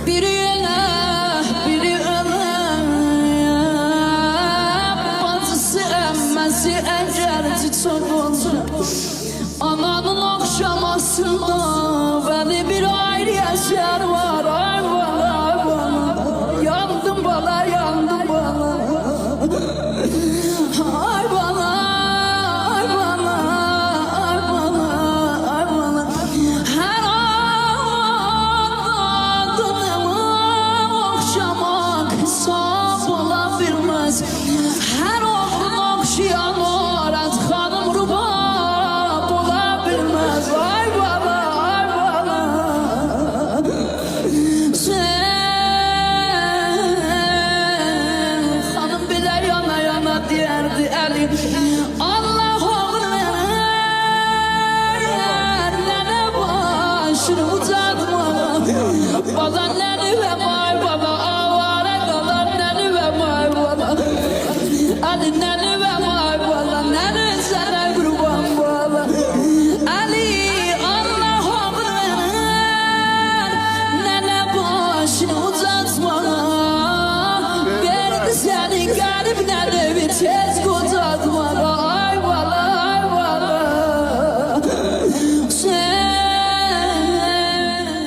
Biri ele, biri öle. Bacısı emmesi eğerci çok olacak. Ananın akşamasında beni bir ayrı yaşar var. Ay bana, ay bana. Yandım bana, yandım bana. Ay bana, ay bana, ay bana, ay bana. Her adımı okşamak hesap olabilmez. Her oğlun okşayan orat hanım rubab olabilmez. Ay bana, ay bana. Sen hanım bile yana yana derdi eli. Allah oğlum yerlere başını uzatma. Bazenleri ve